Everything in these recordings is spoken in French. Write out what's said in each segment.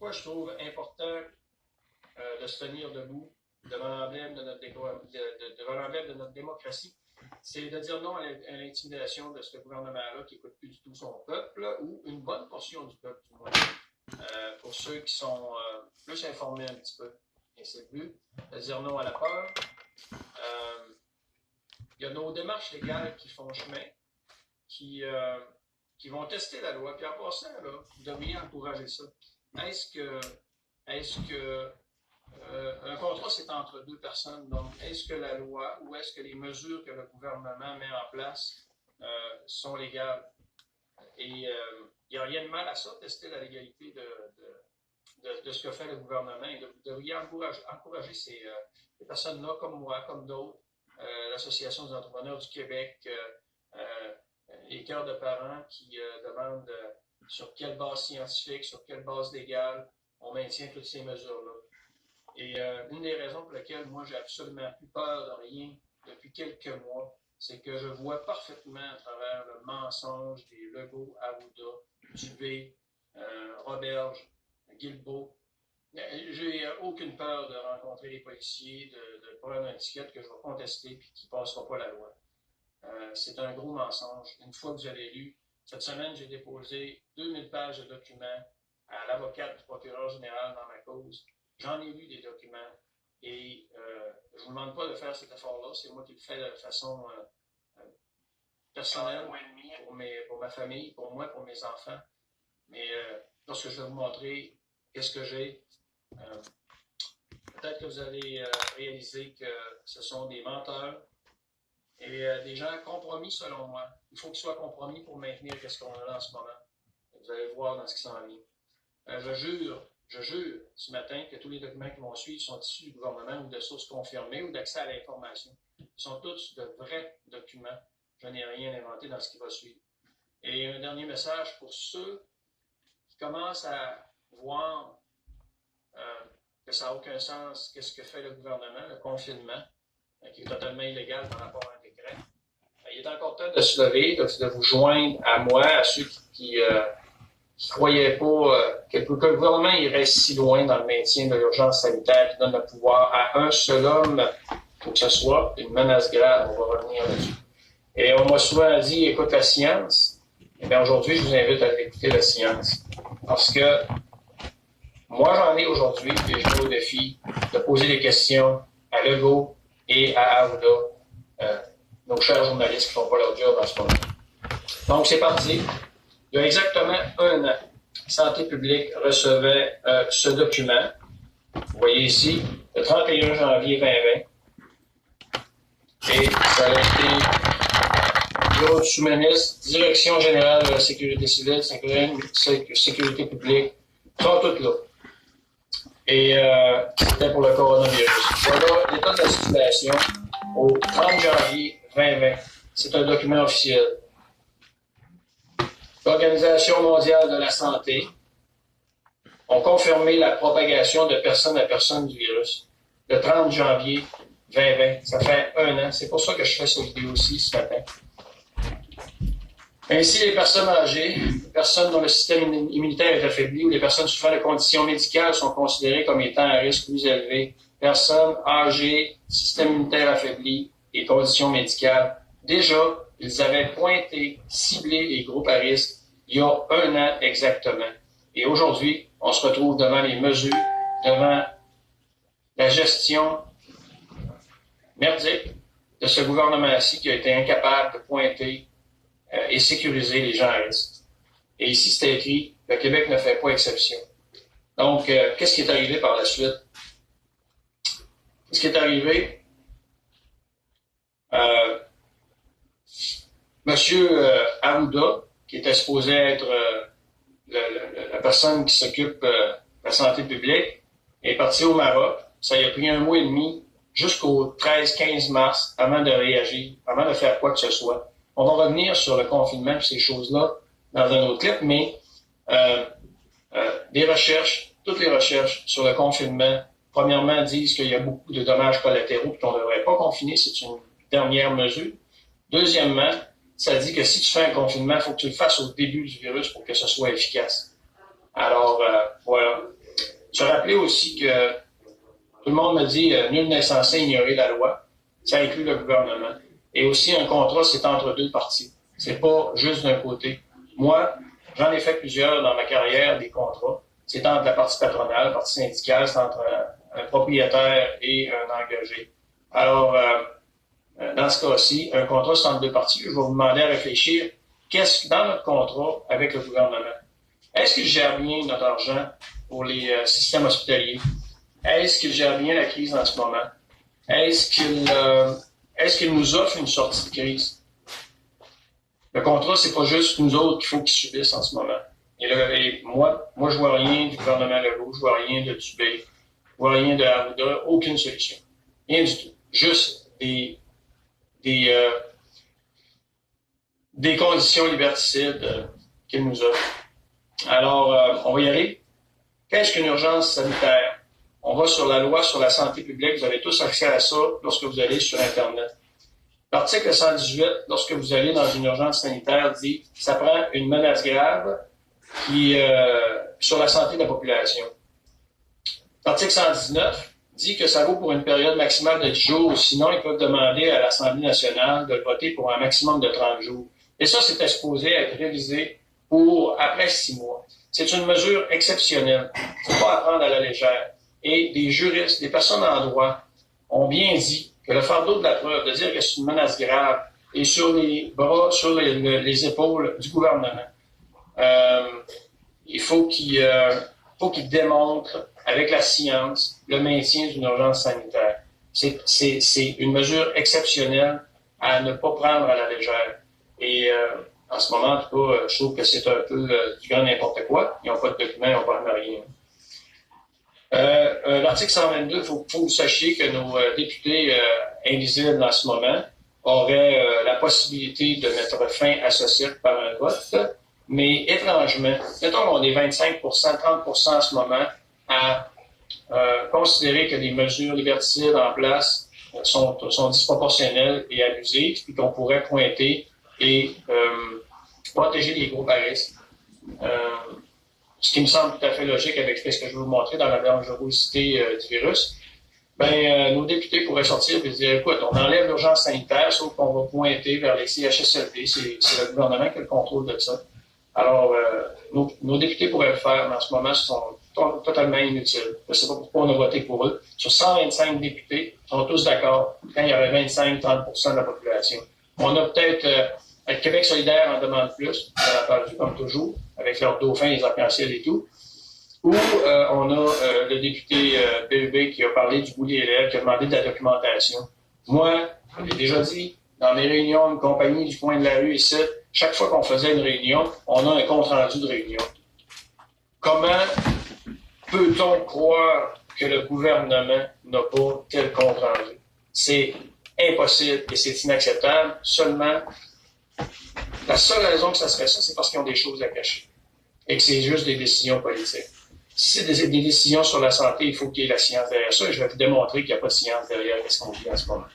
pourquoi je trouve important de se tenir debout devant l'emblème de devant l'emblème de notre démocratie, c'est de dire non à l'intimidation de ce gouvernement-là qui n'écoute plus du tout son peuple, ou une bonne portion du peuple, du moins. Pour ceux qui sont plus informés un petit peu. Et c'est le but, de dire non à la peur. Il y a nos démarches légales qui font chemin, qui vont tester la loi. Puis en passant, là, vous devriez encourager ça. Est-ce que un contrat, c'est entre deux personnes? Donc, est-ce que la loi ou est-ce que les mesures que le gouvernement met en place sont légales? Et il n'y a rien de mal à ça, tester la légalité de ce que fait le gouvernement. Et vous devriez encourager ces personnes-là, comme moi, comme d'autres, l'Association des entrepreneurs du Québec, les cœurs de parents qui demandent sur quelle base scientifique, sur quelle base légale on maintient toutes ces mesures-là. Et une des raisons pour lesquelles moi j'ai absolument plus peur de rien depuis quelques mois, c'est que je vois parfaitement à travers le mensonge des Legault, Arruda, Dubé, Roberge, Guilbeault. J'ai aucune peur de rencontrer les policiers, de prendre un ticket que je vais contester et qui ne passera pas la loi. C'est un gros mensonge. Une fois que vous avez lu, cette semaine, j'ai déposé 2000 pages de documents à l'avocate du procureur général dans ma cause. J'en ai lu des documents et je ne vous demande pas de faire cet effort-là. C'est moi qui le fais de façon personnelle pour ma famille, pour moi, pour mes enfants. Mais lorsque je vais vous montrer qu'est-ce que j'ai, peut-être que vous allez réaliser que ce sont des menteurs et des gens compromis selon moi. Il faut qu'ils soient compromis pour maintenir ce qu'on a là en ce moment. Vous allez voir dans ce qui s'en vient. Je jure ce matin que tous les documents qui vont suivre sont issus du gouvernement ou de sources confirmées ou d'accès à l'information. Ils sont tous de vrais documents. Je n'ai rien inventé dans ce qui va suivre. Et un dernier message pour ceux qui commencent à voir que ça n'a aucun sens, qu'est-ce que fait le gouvernement, le confinement, qui est totalement illégal par rapport à un décret. Il est encore temps de se lever, de vous joindre à moi, à ceux qui ne croyaient pas que le gouvernement irait si loin dans le maintien de l'urgence sanitaire, qui donne le pouvoir à un seul homme, pour que ce soit une menace grave. On va revenir là-dessus. Et on m'a souvent dit, écoute la science. Et bien aujourd'hui, je vous invite à écouter la science. Parce que moi, j'en ai aujourd'hui, et je mets au défi de poser des questions à Legault et à Arruda, nos chers journalistes qui ne font pas leur job en ce moment. Donc, c'est parti. Il y a exactement un an, Santé publique recevait ce document. Vous voyez ici, le 31 janvier 2020. Et ça a été bureau du sous-ministre, Direction générale de la sécurité civile, sécurité publique, sont toutes là. Et c'était pour le coronavirus. Voilà l'état de la situation au 30 janvier 2020. C'est un document officiel. L'Organisation mondiale de la santé ont confirmé la propagation de personne à personne du virus le 30 janvier 2020. Ça fait un an. C'est pour ça que je fais cette vidéo-ci ce matin. Ainsi, les personnes âgées, les personnes dont le système immunitaire est affaibli ou les personnes souffrant de conditions médicales sont considérées comme étant à risque plus élevé. Personnes âgées, système immunitaire affaibli et conditions médicales. Déjà, ils avaient pointé, ciblé les groupes à risque il y a un an exactement. Et aujourd'hui, on se retrouve devant les mesures, devant la gestion merdique de ce gouvernement-ci qui a été incapable de pointer et sécuriser les gens à risque. Et ici, c'est écrit, le Québec ne fait pas exception. Donc, qu'est-ce qui est arrivé par la suite? Ce qui est arrivé, Monsieur Arruda, qui était supposé être la personne qui s'occupe de la santé publique, est parti au Maroc. Ça y a pris un mois et demi jusqu'au 13-15 mars avant de réagir, avant de faire quoi que ce soit. On va revenir sur le confinement et ces choses-là dans un autre clip, mais des recherches, toutes les recherches sur le confinement, premièrement, disent qu'il y a beaucoup de dommages collatéraux et qu'on ne devrait pas confiner, c'est une dernière mesure. Deuxièmement, ça dit que si tu fais un confinement, il faut que tu le fasses au début du virus pour que ce soit efficace. Alors, voilà. Se rappeler aussi que tout le monde me dit nul n'est censé ignorer la loi. Ça inclut le gouvernement. Et aussi, un contrat, c'est entre deux parties. C'est pas juste d'un côté. Moi, j'en ai fait plusieurs dans ma carrière, des contrats. C'est entre la partie patronale, la partie syndicale, c'est entre un propriétaire et un engagé. Alors, dans ce cas-ci, un contrat, c'est entre deux parties. Je vais vous demander à réfléchir, qu'est-ce dans notre contrat avec le gouvernement? Est-ce qu'il gère bien notre argent pour les systèmes hospitaliers? Est-ce qu'il gère bien la crise en ce moment? Est-ce qu'il nous offre une sortie de crise? Le contrat, c'est pas juste nous autres qu'il faut qu'ils subissent en ce moment. Et moi, je vois rien du gouvernement Legault, je vois rien de Dubé, je vois rien de Arruda, aucune solution. Rien du tout. Juste des conditions liberticides qu'il nous offre. Alors, on va y aller. Qu'est-ce qu'une urgence sanitaire? On va sur la loi sur la santé publique. Vous avez tous accès à ça lorsque vous allez sur Internet. L'article 118, lorsque vous allez dans une urgence sanitaire, dit que ça prend une menace grave sur la santé de la population. L'article 119 dit que ça vaut pour une période maximale de 10 jours. Sinon, ils peuvent demander à l'Assemblée nationale de voter pour un maximum de 30 jours. Et ça, c'était supposé être révisé pour après 6 mois. C'est une mesure exceptionnelle. Il ne faut pas à prendre à la légère. Et des juristes, des personnes en droit ont bien dit que le fardeau de la preuve, de dire que c'est une menace grave, est sur les bras, sur les épaules du gouvernement. Il faut qu'il démontre avec la science le maintien d'une urgence sanitaire. C'est une mesure exceptionnelle à ne pas prendre à la légère. Et en ce moment, en tout cas, je trouve que c'est un peu du grand n'importe quoi. Ils n'ont pas de documents, ils n'ont pas de rien. L'article 122, il faut que vous sachiez que nos députés invisibles en ce moment auraient la possibilité de mettre fin à ce cirque par un vote, mais étrangement, mettons qu'on est 25 30 en ce moment à considérer que les mesures liberticides en place sont disproportionnelles et abusives, puis qu'on pourrait pointer et protéger les groupes à risque. Ce qui me semble tout à fait logique avec ce que je vais vous montrer dans la dangerosité du virus, nos députés pourraient sortir et dire, écoute, on enlève l'urgence sanitaire, sauf qu'on va pointer vers les CHSLD, c'est le gouvernement qui a le contrôle de ça. Alors, nos députés pourraient le faire, mais en ce moment, ce sont totalement inutiles. Je ne sais pas pourquoi on a voté pour eux. Sur 125 députés, ils sont tous d'accord quand il y avait 25-30 de la population. On a peut-être, avec Québec solidaire en demande plus, on a perdu comme toujours, avec leurs dauphins, les arcs-en-ciel et tout. Ou on a le député BEB qui a parlé du bout des lèvres, qui a demandé de la documentation. Moi, j'ai déjà dit, dans mes réunions, une compagnie du coin de la rue ici, chaque fois qu'on faisait une réunion, on a un compte-rendu de réunion. Comment peut-on croire que le gouvernement n'a pas tel compte-rendu? C'est impossible et c'est inacceptable. Seulement, la seule raison que ça serait ça, c'est parce qu'ils ont des choses à cacher et que c'est juste des décisions politiques. Si c'est des décisions sur la santé, il faut qu'il y ait la science derrière ça et je vais vous démontrer qu'il n'y a pas de science derrière ce qu'on vit en ce moment.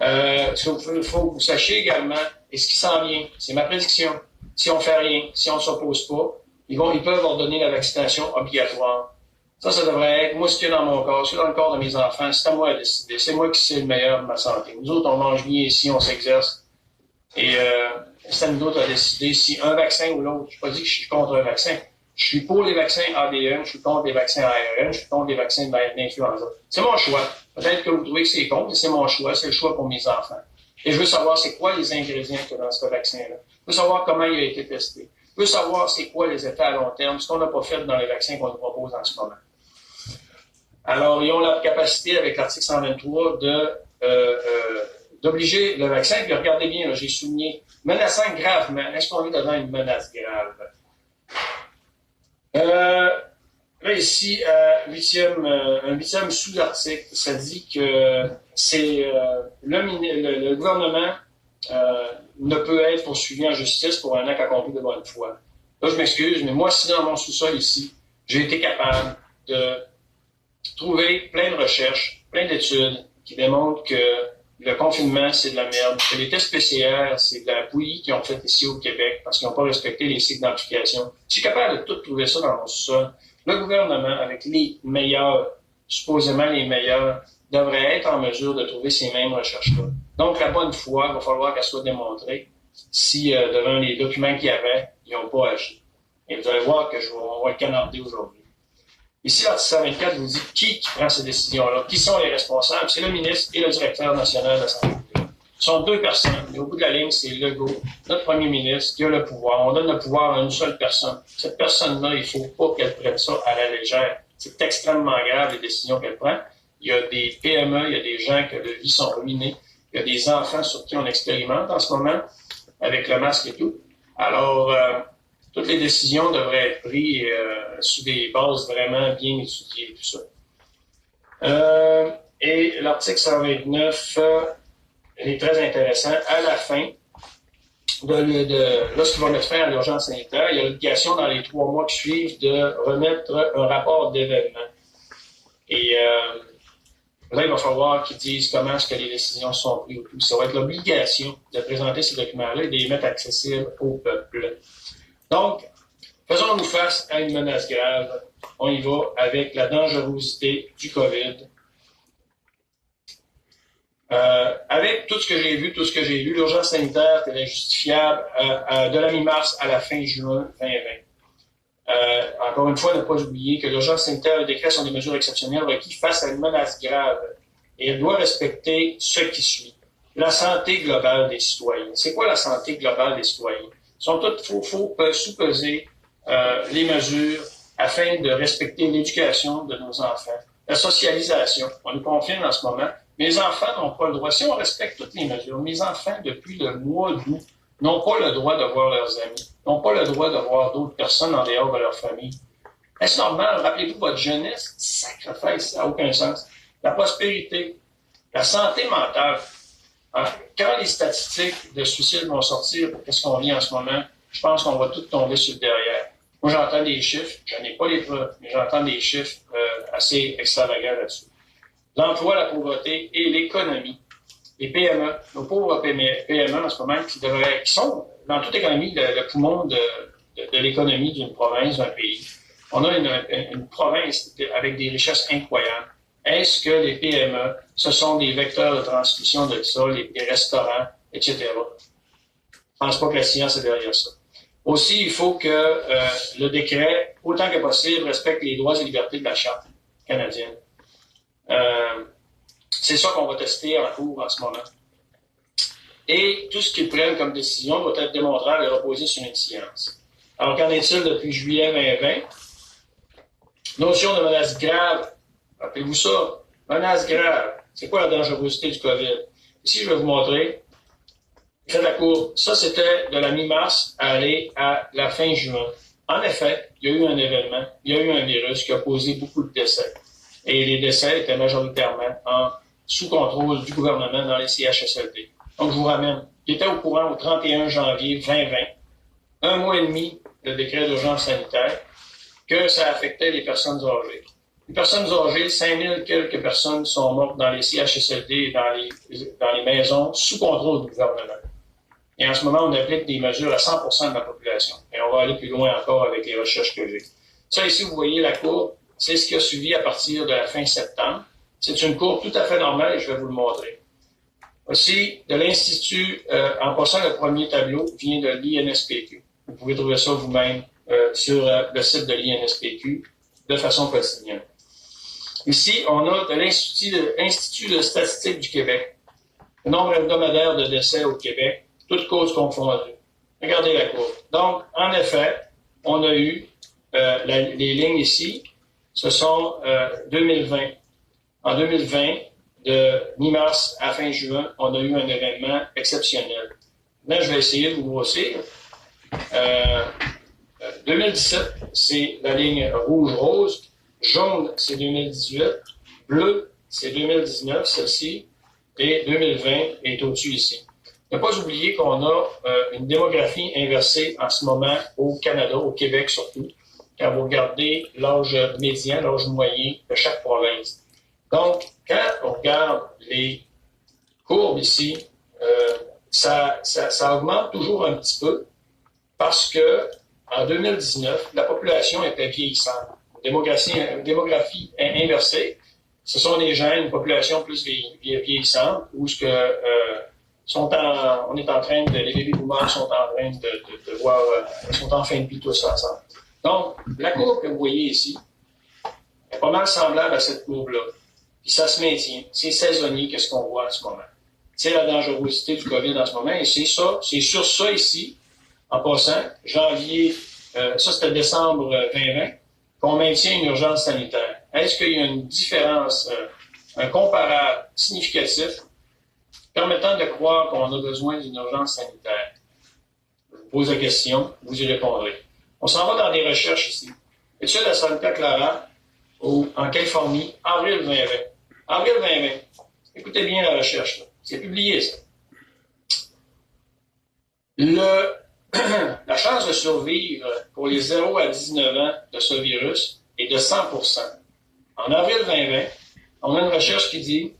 Il faut que vous sachiez également, et ce qui s'en vient, c'est ma prédiction. Si on fait rien, si on ne s'oppose pas, ils peuvent ordonner la vaccination obligatoire. Ça devrait être, moi, ce qu'il y a dans mon corps, ce qu'il y a dans le corps de mes enfants, c'est à moi de décider. C'est moi qui sais le meilleur de ma santé. Nous autres, on mange bien ici, on s'exerce. Et c'est à nous autres à décider si un vaccin ou l'autre. Je n'ai pas dit que je suis contre un vaccin. Je suis pour les vaccins ADN, je suis contre les vaccins ARN, je suis contre les vaccins d'influenza. C'est mon choix. Peut-être que vous trouvez que c'est contre, mais c'est mon choix. C'est le choix pour mes enfants. Et je veux savoir c'est quoi les ingrédients qu'il y a dans ce vaccin-là. Je veux savoir comment il a été testé. Je veux savoir c'est quoi les effets à long terme, ce qu'on n'a pas fait dans les vaccins qu'on nous propose en ce moment. Alors, ils ont la capacité, avec l'article 123, d'obliger le vaccin. Puis regardez bien, là, j'ai souligné, menaçant gravement. Est-ce qu'on est devant une menace grave? Là, ici, un huitième sous-article, ça dit que c'est le gouvernement ne peut être poursuivi en justice pour un acte accompli de bonne foi. Là, je m'excuse, mais moi, si dans mon sous-sol ici, j'ai été capable de trouver plein de recherches, plein d'études qui démontrent que le confinement, c'est de la merde, que les tests PCR, c'est de la bouillie qu'ils ont fait ici au Québec parce qu'ils n'ont pas respecté les cycles d'amplification. Je suis capable de tout trouver ça dans mon sous-sol. le gouvernement, avec les meilleurs, supposément les meilleurs, devrait être en mesure de trouver ces mêmes recherches-là. Donc, la bonne foi, il va falloir qu'elle soit démontrée si, devant les documents qu'il y avait, ils n'ont pas agi. Et vous allez voir que on va le canarder aujourd'hui. Ici, l'article 124 vous dit qui prend ces décisions-là, qui sont les responsables. C'est le ministre et le directeur national de la santé publique. Ce sont deux personnes. Et au bout de la ligne, c'est Legault, notre premier ministre, qui a le pouvoir. On donne le pouvoir à une seule personne. Cette personne-là, il ne faut pas qu'elle prenne ça à la légère. C'est extrêmement grave, les décisions qu'elle prend. Il y a des PME, il y a des gens que leur vie sont ruinés. Il y a des enfants sur qui on expérimente en ce moment, avec le masque et tout. Alors, toutes les décisions devraient être prises sous des bases vraiment bien étudiées, tout ça. Et l'article 129 est très intéressant. À la fin, lorsqu'il va mettre fin à l'urgence sanitaire, il y a l'obligation dans les 3 mois qui suivent de remettre un rapport d'événement. Et là, il va falloir qu'ils disent comment est-ce que les décisions sont prises. Ça va être l'obligation de présenter ces documents-là et de les mettre accessibles au peuple. Donc, faisons-nous face à une menace grave. On y va avec la dangerosité du COVID. Avec tout ce que j'ai vu, tout ce que j'ai lu, l'urgence sanitaire était justifiable de la mi-mars à la fin juin 2020. Encore une fois, ne pas oublier que l'urgence sanitaire et le décret sont des mesures exceptionnelles requises face à une menace grave. Et elle doit respecter ce qui suit. La santé globale des citoyens. C'est quoi la santé globale des citoyens? Il faut sous-peser les mesures afin de respecter l'éducation de nos enfants. La socialisation, on nous confirme en ce moment, mes enfants n'ont pas le droit, si on respecte toutes les mesures, mes enfants, depuis le mois d'août, n'ont pas le droit de voir leurs amis, n'ont pas le droit de voir d'autres personnes en dehors de leur famille. Est-ce normal? Rappelez-vous votre jeunesse, sacrifice, ça n'a aucun sens. La prospérité, la santé mentale. Quand les statistiques de suicide vont sortir pour qu'est-ce qu'on vit en ce moment, je pense qu'on va tout tomber sur le derrière. Moi, j'entends des chiffres, je n'ai pas les preuves, mais j'entends des chiffres assez extravagants là-dessus. L'emploi, la pauvreté et l'économie. Les PME, nos pauvres PME en ce moment, qui sont dans toute économie le poumon de l'économie d'une province, d'un pays. On a une province avec des richesses incroyables. Est-ce que les PME, ce sont des vecteurs de transmission de ça, les restaurants, etc.? Je ne pense pas que la science est derrière ça. Aussi, il faut que le décret, autant que possible, respecte les droits et libertés de la Charte canadienne. C'est ça qu'on va tester en cours en ce moment. Et tout ce qu'ils prennent comme décision doit être démontrable et reposé sur une science. Alors, qu'en est-il depuis juillet 2020? Notion de menace grave. Rappelez-vous ça. Menace grave. C'est quoi la dangerosité du COVID? Ici, je vais vous montrer. Faites la courbe. Ça, c'était de la mi-mars à aller à la fin juin. En effet, il y a eu un événement, il y a eu un virus qui a causé beaucoup de décès. Et les décès étaient majoritairement sous contrôle du gouvernement dans les CHSLD. Donc, je vous ramène. Il était au courant au 31 janvier 2020, un mois et demi de décret d'urgence sanitaire, que ça affectait les personnes âgées. Les personnes âgées, 5000 quelques personnes sont mortes dans les CHSLD et dans les maisons sous contrôle du gouvernement. Et en ce moment, on applique des mesures à 100% de la population. Et on va aller plus loin encore avec les recherches que j'ai. Ça, ici, vous voyez la courbe. C'est ce qui a suivi à partir de la fin septembre. C'est une courbe tout à fait normale et je vais vous le montrer. Aussi, de l'Institut, en passant, le premier tableau vient de l'INSPQ. Vous pouvez trouver ça vous-même sur le site de l'INSPQ de façon quotidienne. Ici, on a de l'Institut de statistique du Québec. Le nombre hebdomadaire de décès au Québec, toutes causes confondues. Regardez la courbe. Donc, en effet, on a eu les lignes ici, ce sont 2020. En 2020, de mi-mars à fin juin, on a eu un événement exceptionnel. Maintenant, je vais essayer de vous grossir. 2017, c'est la ligne rouge-rose. Jaune, c'est 2018. Bleu, c'est 2019, celle-ci. Et 2020 est au-dessus ici. Ne pas oublier qu'on a une démographie inversée en ce moment au Canada, au Québec surtout, quand vous regardez l'âge médian, l'âge moyen de chaque province. Donc, quand on regarde les courbes ici, ça augmente toujours un petit peu parce que en 2019, la population était vieillissante. démographie inversée. Ce sont des gens, une population plus vieillissante, où on est en train les baby boomers sont en train de voir, sont en fin de vie tous ensemble. Donc, la courbe que vous voyez ici est pas mal semblable à cette courbe-là. Puis ça se maintient. C'est saisonnier, qu'est-ce qu'on voit en ce moment. C'est la dangerosité du COVID en ce moment, et c'est sur ça ici, en passant, janvier, ça c'était décembre 2020, qu'on maintient une urgence sanitaire. Est-ce qu'il y a une différence, un comparable significatif permettant de croire qu'on a besoin d'une urgence sanitaire? Je vous pose la question, vous y répondrez. On s'en va dans des recherches ici. Étude à Santa Clara, en Californie, avril 2020. Avril 2020. Écoutez bien la recherche, là. C'est publié, ça. La chance de survivre pour les 0 à 19 ans de ce virus est de 100%. En avril 2020, on a une recherche qui dit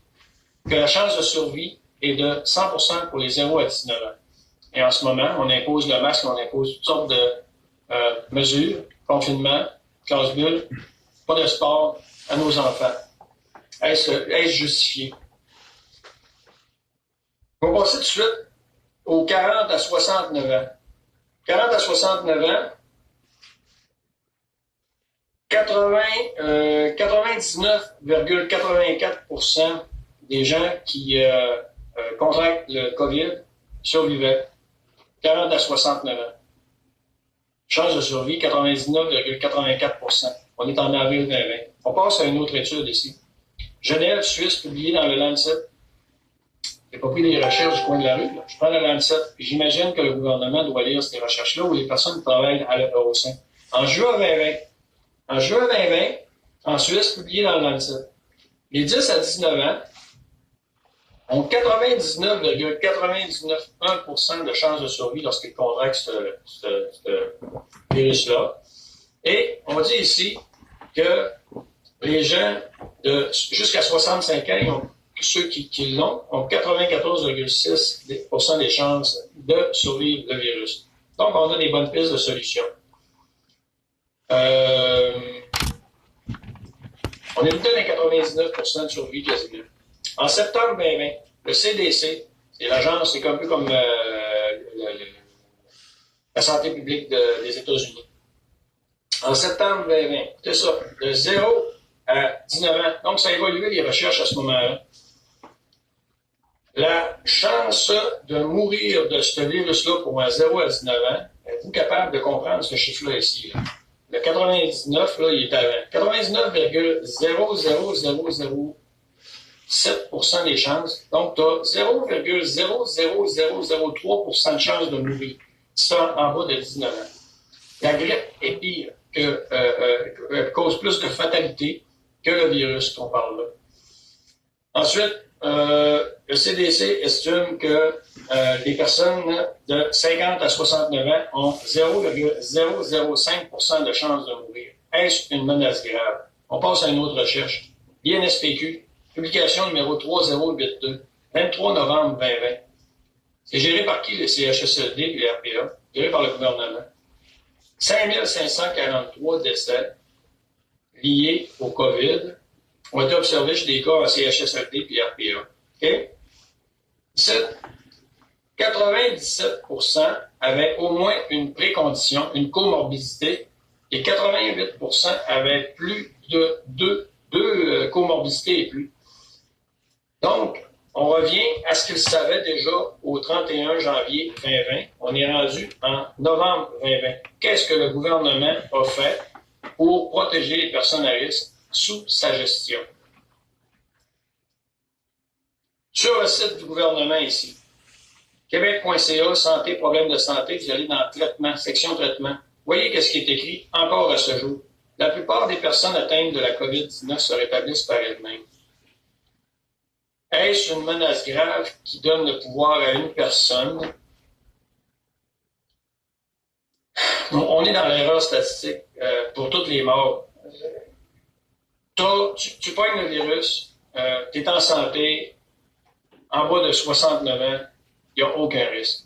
que la chance de survie est de 100% pour les 0 à 19 ans. Et en ce moment, on impose le masque, on impose toutes sortes de mesures, confinement, classe bulle, pas de sport à nos enfants. Est-ce justifié? On va passer tout de suite aux 40 à 69 ans. 40 à 69 ans, 99,84% des gens qui contractent le COVID survivaient. 40 à 69 ans. Chance de survie, 99,84%. On est en avril 2020. On passe à une autre étude ici. Genève, Suisse, publiée dans le Lancet. Je n'ai pas pris des recherches du coin de la rue. Là. Je prends le Lancet, puis j'imagine que le gouvernement doit lire ces recherches-là où les personnes travaillent au sein. En juin 2020, en Suisse, publié dans le Lancet, les 10 à 19 ans ont 99,99% de chances de survie lorsqu'ils contractent ce virus-là. Et on dit ici que les gens de jusqu'à 65 ans, ceux qui l'ont, ont 94,6% des chances de survivre le virus. Donc, on a des bonnes pistes de solutions. On est tout à 99% de survie quasiment. En septembre 2020, le CDC, c'est l'agence, c'est un peu comme la santé publique des États-Unis. En septembre 2020, écoutez ça, de 0 à 19 ans, donc ça a évolué les recherches à ce moment-là. La chance de mourir de ce virus-là pour un 0 à 19 ans, êtes-vous capable de comprendre ce chiffre-là ici? Là? Le 99, là, il est avant. 99,00007% des chances. Donc, tu as 0,00003% de chances de mourir. Ça, en bas de 19 ans. La grippe est pire, cause plus de fatalité que le virus qu'on parle là. Ensuite, le CDC estime que les personnes de 50 à 69 ans ont 0,005% de chances de mourir. Est-ce une menace grave? On passe à une autre recherche. l'INSPQ, publication numéro 3082, 23 novembre 2020. C'est géré par qui? Le CHSLD et le RPA, géré par le gouvernement. 5543 décès liés au COVID ont été observés chez des cas en CHSLD et RPA. Okay? 97% avaient au moins une précondition, une comorbidité, et 88% avaient plus de deux comorbidités et plus. Donc, on revient à ce qu'ils savaient déjà au 31 janvier 2020. On est rendu en novembre 2020. Qu'est-ce que le gouvernement a fait pour protéger les personnes à risque sous sa gestion? Sur le site du gouvernement ici, québec.ca, santé, problèmes de santé, vous allez dans traitement, section traitement. Voyez qu'est-ce qui est écrit encore à ce jour. La plupart des personnes atteintes de la COVID-19 se rétablissent par elles-mêmes. Est-ce une menace grave qui donne le pouvoir à une personne? On est dans l'erreur statistique pour toutes les morts. Tu pognes le virus, tu es en santé, en bas de 69 ans, il n'y a aucun risque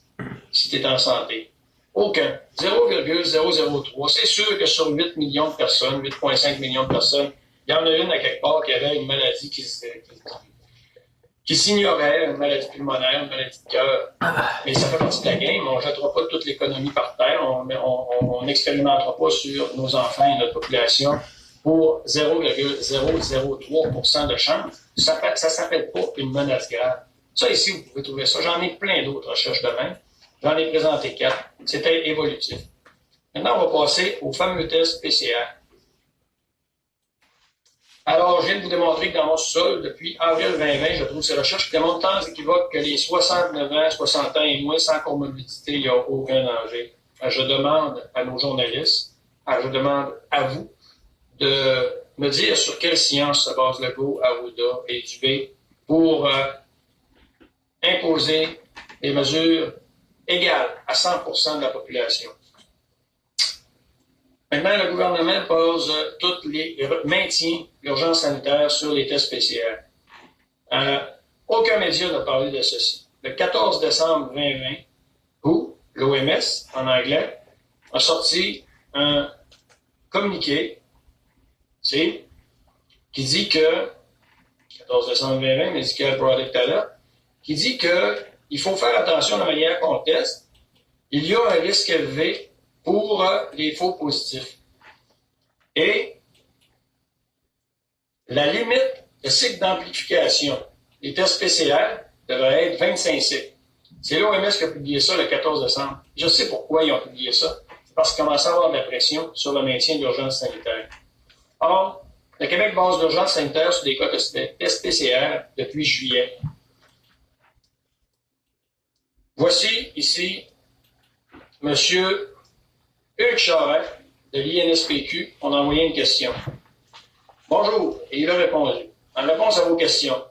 si tu es en santé. Aucun. 0,003. C'est sûr que sur 8 millions de personnes, 8,5 millions de personnes, il y en a une à quelque part qui avait une maladie qui s'ignorait, une maladie pulmonaire, une maladie de cœur. Mais ça fait partie de la game. On ne jettera pas toute l'économie par terre. On n'expérimentera pas sur nos enfants et notre population pour 0,003% de chance. Ça ne s'appelle pas une menace grave. Ça, ici, vous pouvez trouver ça. J'en ai plein d'autres recherches de même. J'en ai présenté 4. C'était évolutif. Maintenant, on va passer au fameux test PCR. Alors, je viens de vous démontrer que dans mon sous-sol, depuis avril 2020, je trouve ces recherches qui démontrent tant équivoques que les 69 ans, 60 ans et moins sans comorbidité, il n'y a aucun danger. Je demande à nos journalistes, je demande à vous de me dire sur quelle science se base Legault, Arruda et Dubé pour imposer des mesures égales à 100% de la population. Maintenant, le gouvernement maintient l'urgence sanitaire sur les tests PCR. Aucun média n'a parlé de ceci. Le 14 décembre 2020, l'OMS, en anglais, a sorti un communiqué qui dit que, 14 décembre 2020, Medical Product Alert, qui dit qu'il faut faire attention à la manière qu'on teste. Il y a un risque élevé pour les faux positifs. Et la limite de cycle d'amplification des tests PCR devrait être 25 cycles. C'est l'OMS qui a publié ça le 14 décembre. Je sais pourquoi ils ont publié ça. C'est parce qu'ils commençaient à avoir de la pression sur le maintien de l'urgence sanitaire. Or, le Québec base l'urgence sanitaire sur des cas de tests PCR depuis juillet. Voici ici M. Hugues Charest de l'INSPQ. On a envoyé une question. Bonjour, et il a répondu. En réponse à vos questions,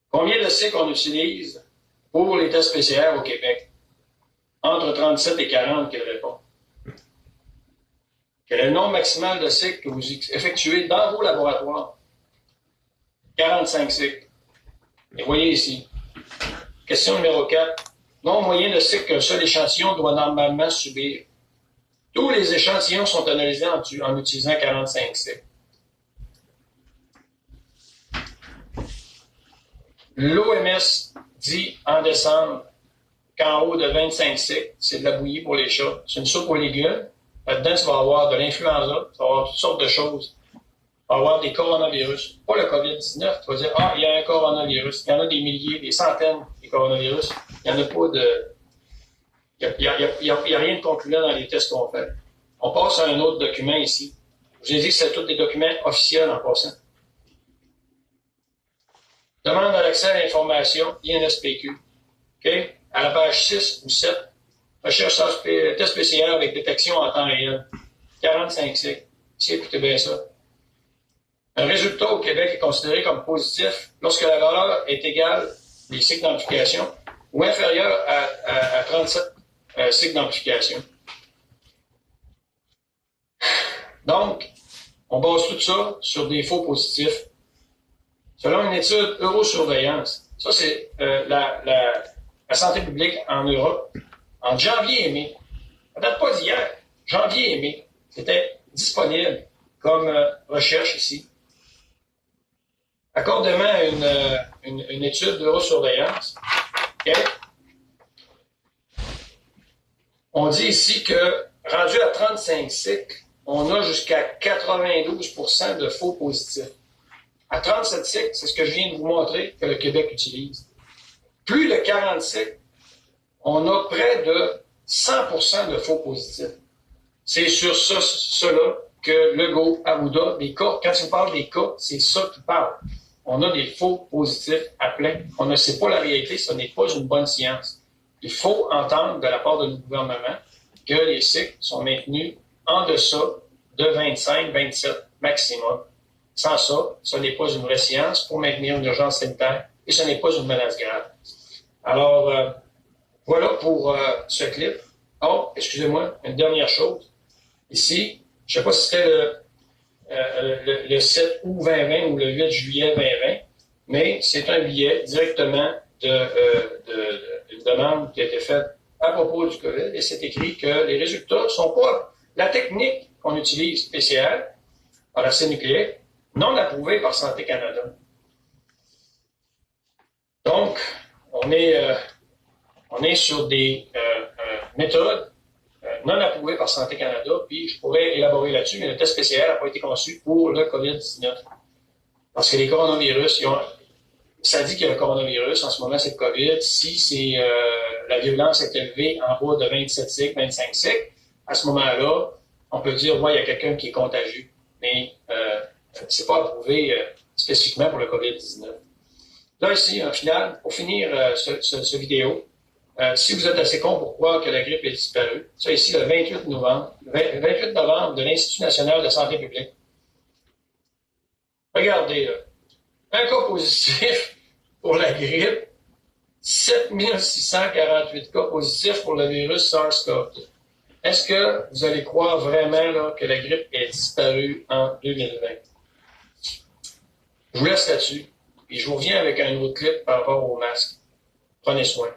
combien de cycles on utilise pour les tests PCR au Québec? Entre 37 et 40 qu'il répond. Quel est le nombre maximal de cycles que vous effectuez dans vos laboratoires? 45 cycles. Et voyez ici. Question numéro 4. Nombre moyen de cycles qu'un seul échantillon doit normalement subir. Tous les échantillons sont analysés en utilisant 45 cycles. L'OMS dit en décembre qu'en haut de 25 cycles, c'est de la bouillie pour les chats. C'est une soupe aux légumes. Là-dedans, tu vas avoir de l'influenza, tu vas avoir toutes sortes de choses. Tu vas avoir des coronavirus. Pas le COVID-19, tu vas dire, il y a un coronavirus. Il y en a des milliers, des centaines de coronavirus. Il n'y en a pas de... Il n'y a rien de concluant dans les tests qu'on fait. On passe à un autre document ici. Je vous ai dit que c'est tous des documents officiels en passant. Demande à l'accès à l'information, INSPQ. Okay? À la page 6 ou 7, recherche test PCR avec détection en temps réel. 45 cycles. Ici, écoutez bien ça. Un résultat au Québec est considéré comme positif lorsque la valeur est égale des cycles d'amplification ou inférieure à 37 cycles d'amplification. Donc, on base tout ça sur des faux positifs. Selon une étude Eurosurveillance, ça c'est la santé publique en Europe, en janvier et mai, ça date pas d'hier, janvier et mai, c'était disponible comme recherche ici. Accordément à une étude d'Eurosurveillance, okay, on dit ici que, rendu à 35 cycles, on a jusqu'à 92% de faux positifs. À 37 cycles, c'est ce que je viens de vous montrer que le Québec utilise. Plus de 40 cycles, on a près de 100% de faux positifs. C'est sur cela que Legault, Arruda, des cas, quand il parle des cas, c'est ça qu'il parle. On a des faux positifs à plein. On ne sait pas la réalité, ce n'est pas une bonne science. Il faut entendre de la part de nos gouvernements que les cycles sont maintenus en deçà de 25-27 maximum. Sans ça, ce n'est pas une vraie science pour maintenir une urgence sanitaire et ce n'est pas une menace grave. Alors, voilà pour ce clip. Oh, excusez-moi, une dernière chose. Ici, je ne sais pas si c'était le 7 août 2020 ou le 8 juillet 2020, mais c'est un billet directement d'une demande qui a été faite à propos du COVID et c'est écrit que les résultats ne sont pas la technique qu'on utilise, PCR, par acide nucléique, non approuvée par Santé Canada. Donc, on est sur des méthodes non approuvées par Santé Canada, puis je pourrais élaborer là-dessus, mais le test PCR n'a pas été conçu pour le COVID-19. Parce que les coronavirus, ça dit qu'il y a un coronavirus, en ce moment c'est le COVID. Si la virulence est élevée en bas de 27 cycles, 25 cycles, à ce moment-là, on peut dire, ouais, il y a quelqu'un qui est contagieux. Mais c'est pas approuvé spécifiquement pour le COVID-19. Là, ici, en final, pour finir ce vidéo, si vous êtes assez con pour croire que la grippe est disparue, ça ici, le 28 novembre de l'Institut national de santé publique. Regardez, là, un cas positif pour la grippe, 7648 cas positifs pour le virus SARS-CoV-2. Est-ce que vous allez croire vraiment là, que la grippe est disparue en 2020? Je vous laisse là-dessus, puis je vous reviens avec un autre clip par rapport au masque. Prenez soin.